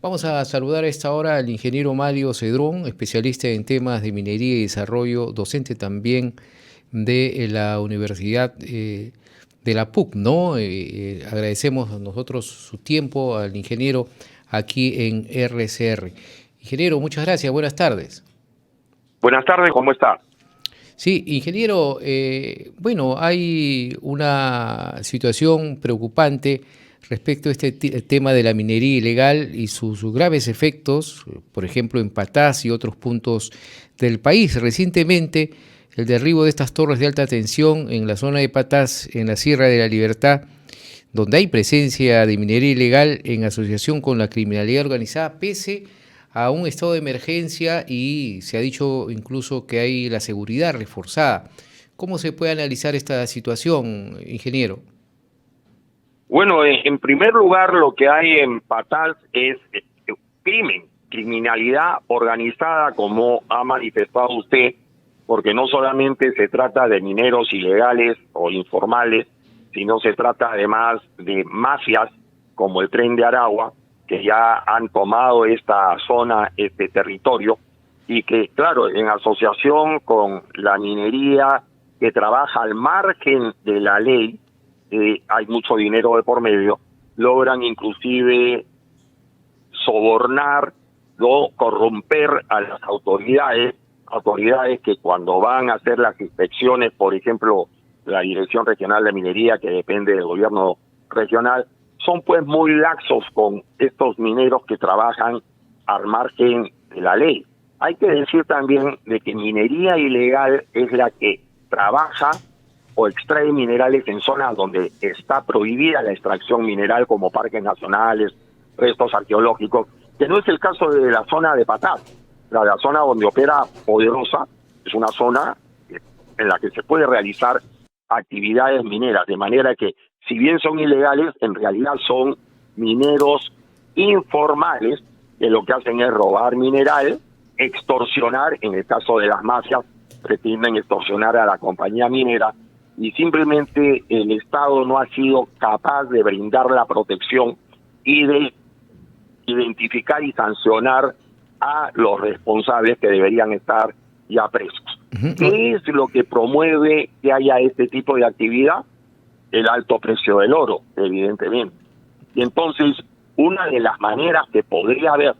Vamos a saludar a esta hora al ingeniero Mario Cedrón, especialista en temas de minería y desarrollo, docente también de la Universidad de la PUC, ¿no? Agradecemos a nosotros su tiempo al ingeniero aquí en RCR. Ingeniero, muchas gracias, buenas tardes. Buenas tardes, ¿cómo está? Sí, ingeniero, bueno, hay una situación preocupante respecto a este tema de la minería ilegal y sus graves efectos, por ejemplo, en Patás y otros puntos del país. Recientemente, el derribo de estas torres de alta tensión en la zona de Patás, en la Sierra de la Libertad, donde hay presencia de minería ilegal en asociación con la criminalidad organizada, pese a un estado de emergencia y se ha dicho incluso que hay la seguridad reforzada. ¿Cómo se puede analizar esta situación, ingeniero? Bueno, en primer lugar, lo que hay en Patás es criminalidad organizada, como ha manifestado usted, porque no solamente se trata de mineros ilegales o informales, sino se trata además de mafias como el Tren de Aragua, que ya han tomado esta zona, este territorio, y que, claro, en asociación con la minería que trabaja al margen de la ley, hay mucho dinero de por medio, logran inclusive sobornar o corromper a las autoridades que cuando van a hacer las inspecciones, por ejemplo, la Dirección Regional de Minería, que depende del gobierno regional, son pues muy laxos con estos mineros que trabajan al margen de la ley. Hay que decir también de que minería ilegal es la que trabaja o extrae minerales en zonas donde está prohibida la extracción mineral, como parques nacionales, restos arqueológicos, que no es el caso de la zona de Patás. La zona donde opera Poderosa es una zona en la que se puede realizar actividades mineras, de manera que, si bien son ilegales, en realidad son mineros informales, que lo que hacen es robar mineral, extorsionar, en el caso de las mafias, pretenden extorsionar a la compañía minera, y simplemente el Estado no ha sido capaz de brindar la protección y de identificar y sancionar a los responsables, que deberían estar ya presos. ¿Qué es lo que promueve que haya este tipo de actividad? El alto precio del oro, evidentemente. Y entonces, una de las maneras que podría haber,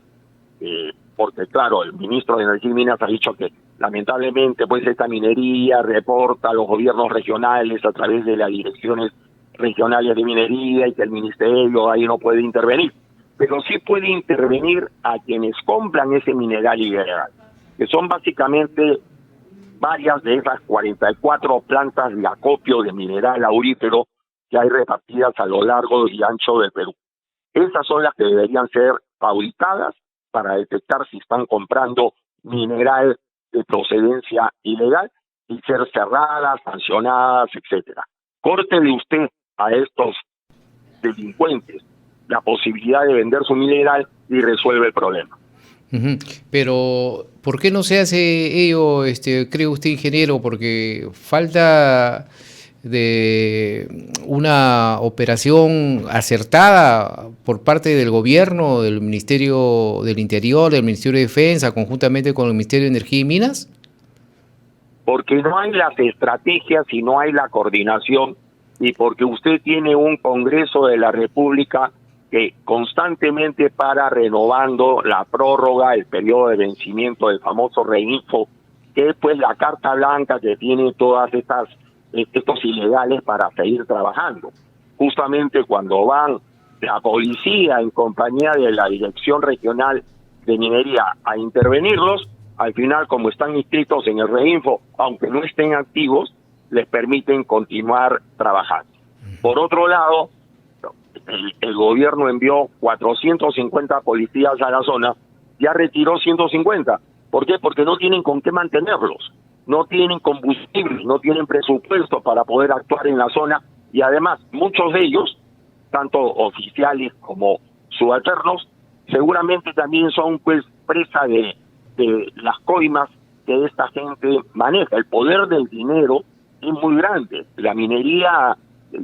porque claro, el ministro de Energía y Minas ha dicho que lamentablemente pues esta minería reporta a los gobiernos regionales a través de las direcciones regionales de minería y que el ministerio ahí no puede intervenir, pero sí puede intervenir a quienes compran ese mineral ilegal, que son básicamente varias de esas 44 plantas de acopio de mineral aurífero que hay repartidas a lo largo y ancho del Perú. Esas son las que deberían ser auditadas para detectar si están comprando mineral de procedencia ilegal y ser cerradas, sancionadas, etcétera. Córtele usted a estos delincuentes la posibilidad de vender su mineral y resuelve el problema. Pero, ¿por qué no se hace ello, cree usted, ingeniero? Porque falta de una operación acertada por parte del gobierno, del Ministerio del Interior, del Ministerio de Defensa, conjuntamente con el Ministerio de Energía y Minas. Porque no hay las estrategias y no hay la coordinación, y porque usted tiene un Congreso de la República que constantemente para renovando la prórroga, el periodo de vencimiento del famoso reinfo, que es pues la carta blanca que tiene todas estos ilegales para seguir trabajando. Justamente cuando van la policía en compañía de la Dirección Regional de Minería a intervenirlos, al final, como están inscritos en el reinfo, aunque no estén activos, les permiten continuar trabajando. Por otro lado, el gobierno envió 450 policías a la zona, ya retiró 150. ¿Por qué? Porque no tienen con qué mantenerlos, no tienen combustible, no tienen presupuesto para poder actuar en la zona, y además muchos de ellos, tanto oficiales como subalternos, seguramente también son pues presa de las coimas que esta gente maneja. El poder del dinero es muy grande. La minería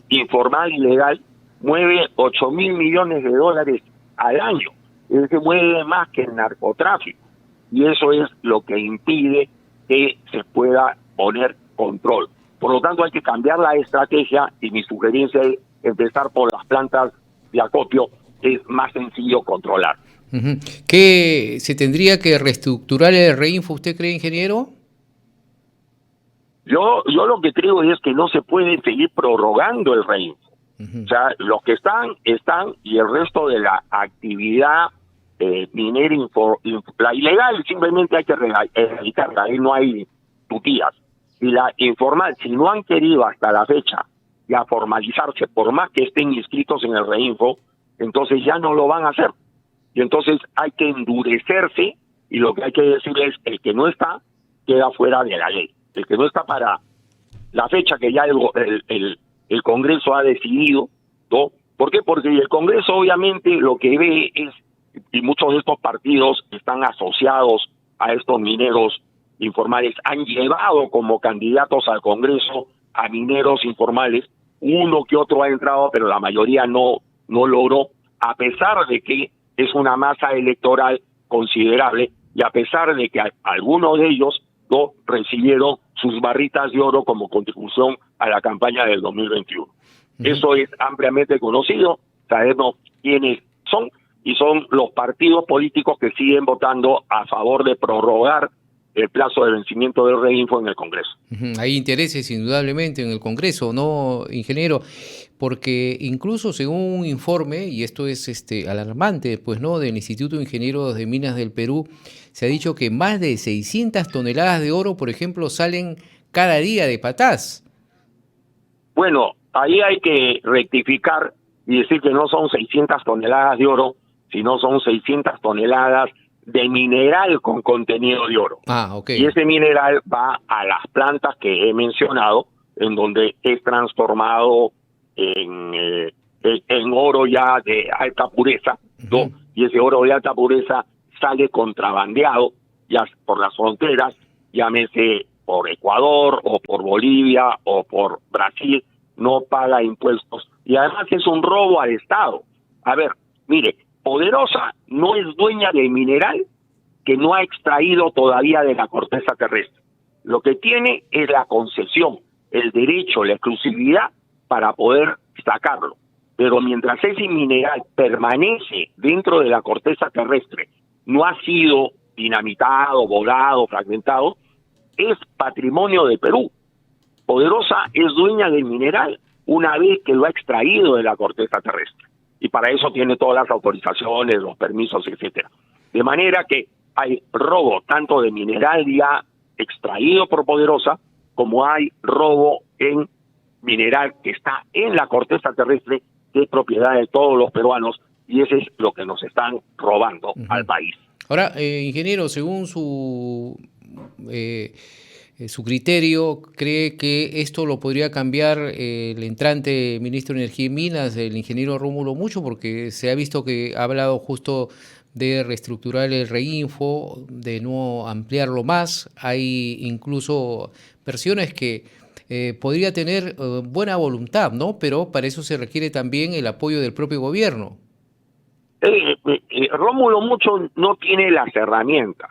informal y legal mueve 8.000 millones de dólares al año. se mueve más que el narcotráfico. Y eso es lo que impide que se pueda poner control. Por lo tanto, hay que cambiar la estrategia y mi sugerencia es empezar por las plantas de acopio, que es más sencillo controlar. ¿Qué se tendría que reestructurar el Reinfo, usted cree, ingeniero? Yo lo que creo es que no se puede seguir prorrogando el Reinfo. O sea, los que están, y el resto de la actividad minera, la ilegal simplemente hay que erradicarla, ahí no hay tutías. Y la informal, si no han querido hasta la fecha ya formalizarse, por más que estén inscritos en el Reinfo, entonces ya no lo van a hacer. Y entonces hay que endurecerse, y lo que hay que decir es, el que no está, queda fuera de la ley. El que no está para la fecha que ya el Congreso ha decidido, ¿no? ¿Por qué? Porque el Congreso obviamente lo que ve es, y muchos de estos partidos están asociados a estos mineros informales, han llevado como candidatos al Congreso a mineros informales, uno que otro ha entrado, pero la mayoría no logró, a pesar de que es una masa electoral considerable, y a pesar de que algunos de ellos no recibieron sus barritas de oro como contribución a la campaña del 2021. Eso es ampliamente conocido, sabemos quiénes son, y son los partidos políticos que siguen votando a favor de prorrogar el plazo de vencimiento del Reinfo en el Congreso. Hay intereses indudablemente en el Congreso, ¿no, ingeniero? Porque incluso según un informe, y esto es alarmante, pues, ¿no?, del Instituto de Ingenieros de Minas del Perú, se ha dicho que más de 600 toneladas de oro, por ejemplo, salen cada día de Patás. Bueno, ahí hay que rectificar y decir que no son 600 toneladas de oro, sino son 600 toneladas de mineral con contenido de oro. Okay. Y ese mineral va a las plantas que he mencionado, en donde es transformado en oro ya de alta pureza, ¿no? Y ese oro de alta pureza sale contrabandeado ya por las fronteras, llámese por Ecuador o por Bolivia o por Brasil, no paga impuestos y además es un robo al Estado. A ver, mire, Poderosa no es dueña del mineral que no ha extraído todavía de la corteza terrestre. Lo que tiene es la concesión, el derecho, la exclusividad para poder sacarlo. Pero mientras ese mineral permanece dentro de la corteza terrestre, no ha sido dinamitado, volado, fragmentado, es patrimonio de Perú. Poderosa es dueña del mineral una vez que lo ha extraído de la corteza terrestre. Y para eso tiene todas las autorizaciones, los permisos, etcétera. De manera que hay robo tanto de mineral ya extraído por Poderosa, como hay robo en mineral que está en la corteza terrestre, que es propiedad de todos los peruanos, y ese es lo que nos están robando al país. Ahora, ingeniero, según su criterio, ¿cree que esto lo podría cambiar el entrante ministro de Energía y Minas, el ingeniero Rómulo Mucho? Porque se ha visto que ha hablado justo de reestructurar el Reinfo, de no ampliarlo más. Hay incluso versiones que podría tener buena voluntad, ¿no? Pero para eso se requiere también el apoyo del propio gobierno. Rómulo Mucho no tiene las herramientas.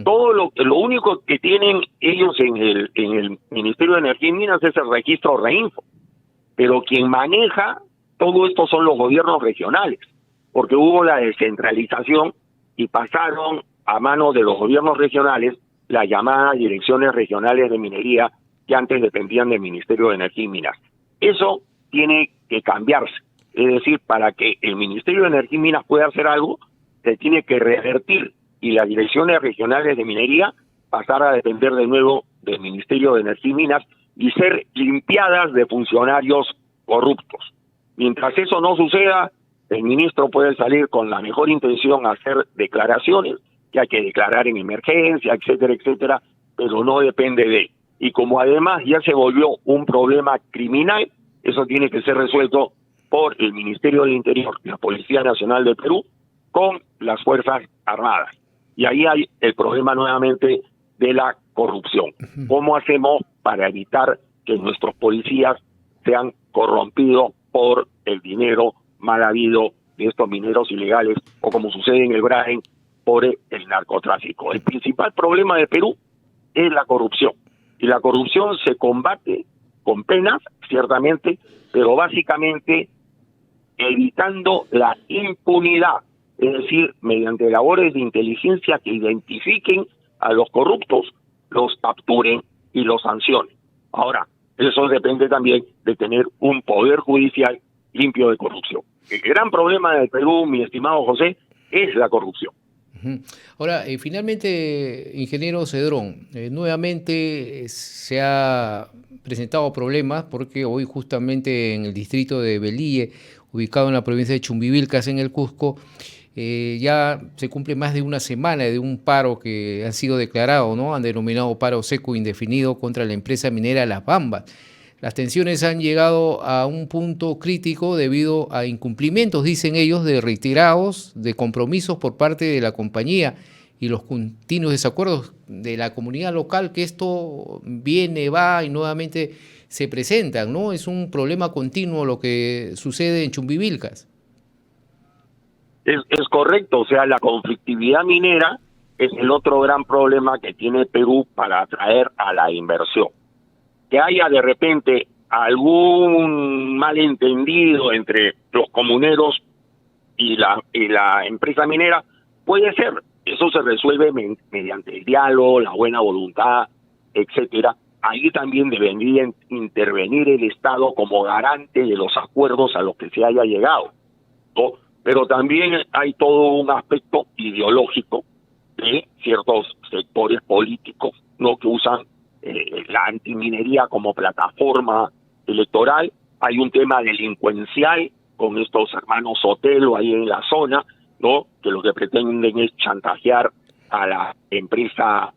Todo lo único que tienen ellos en el Ministerio de Energía y Minas es el registro Reinfo, pero quien maneja todo esto son los gobiernos regionales, porque hubo la descentralización y pasaron a manos de los gobiernos regionales las llamadas direcciones regionales de minería que antes dependían del Ministerio de Energía y Minas. Eso tiene que cambiarse, es decir, para que el Ministerio de Energía y Minas pueda hacer algo, se tiene que revertir y las direcciones regionales de minería pasar a depender de nuevo del Ministerio de Energía y Minas y ser limpiadas de funcionarios corruptos. Mientras eso no suceda, el ministro puede salir con la mejor intención a hacer declaraciones, que hay que declarar en emergencia, etcétera, etcétera, pero no depende de él. Y como además ya se volvió un problema criminal, eso tiene que ser resuelto por el Ministerio del Interior, la Policía Nacional de Perú, con las Fuerzas Armadas. Y ahí hay el problema nuevamente de la corrupción. ¿Cómo hacemos para evitar que nuestros policías sean corrompidos por el dinero mal habido de estos mineros ilegales, o como sucede en el Braen, por el narcotráfico. El principal problema de Perú es la corrupción, y la corrupción se combate con penas, ciertamente, pero básicamente evitando la impunidad, es decir, mediante labores de inteligencia que identifiquen a los corruptos, los capturen y los sancionen. Ahora, eso depende también de tener un poder judicial limpio de corrupción. El gran problema del Perú, mi estimado José, es la corrupción. Ahora, finalmente, ingeniero Cedrón, nuevamente se ha presentado problemas porque hoy justamente en el distrito de Velille, ubicado en la provincia de Chumbivilcas, en el Cusco, ya se cumple más de una semana de un paro que ha sido declarado, ¿no? Han denominado paro seco indefinido contra la empresa minera Las Bambas. Las tensiones han llegado a un punto crítico debido a incumplimientos, dicen ellos, de reiterados de compromisos por parte de la compañía y los continuos desacuerdos de la comunidad local, que esto viene, va y nuevamente se presentan, ¿no? Es un problema continuo lo que sucede en Chumbivilcas. Es correcto, o sea, la conflictividad minera es el otro gran problema que tiene Perú para atraer a la inversión. Que haya de repente algún malentendido entre los comuneros y la empresa minera, puede ser. Eso se resuelve mediante el diálogo, la buena voluntad, etcétera. Ahí también debería intervenir el Estado como garante de los acuerdos a los que se haya llegado, ¿no? Pero también hay todo un aspecto ideológico de ciertos sectores políticos, ¿no?, que usan la antiminería como plataforma electoral. Hay un tema delincuencial con estos hermanos Sotelo ahí en la zona, ¿no?, que lo que pretenden es chantajear a la empresa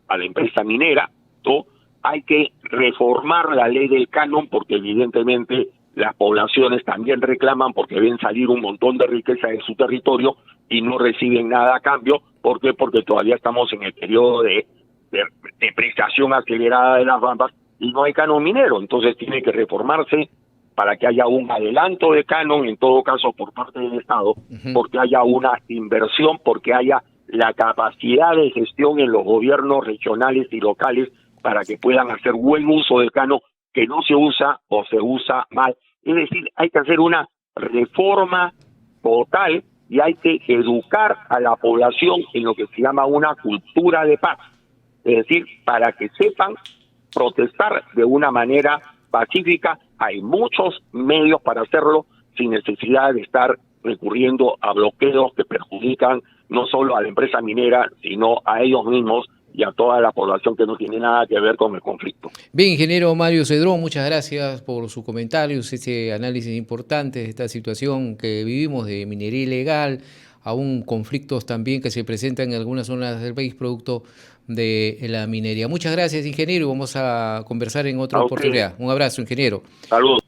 minera, ¿no? Hay que reformar la ley del canon porque evidentemente las poblaciones también reclaman porque ven salir un montón de riqueza de su territorio y no reciben nada a cambio. ¿Por qué? Porque todavía estamos en el periodo de depreciación acelerada de las bambas y no hay canon minero. Entonces tiene que reformarse para que haya un adelanto de canon, en todo caso por parte del Estado, porque haya una inversión, porque haya la capacidad de gestión en los gobiernos regionales y locales para que puedan hacer buen uso del canon, que no se usa o se usa mal. Es decir, hay que hacer una reforma total y hay que educar a la población en lo que se llama una cultura de paz. Es decir, para que sepan protestar de una manera pacífica. Hay muchos medios para hacerlo sin necesidad de estar recurriendo a bloqueos que perjudican no solo a la empresa minera, sino a ellos mismos y a toda la población que no tiene nada que ver con el conflicto. Bien, ingeniero Mario Cedrón, muchas gracias por sus comentarios, este análisis importante de esta situación que vivimos de minería ilegal, aún conflictos también que se presentan en algunas zonas del país producto de la minería. Muchas gracias, ingeniero, y vamos a conversar en otra oportunidad. Un abrazo, ingeniero. Saludos.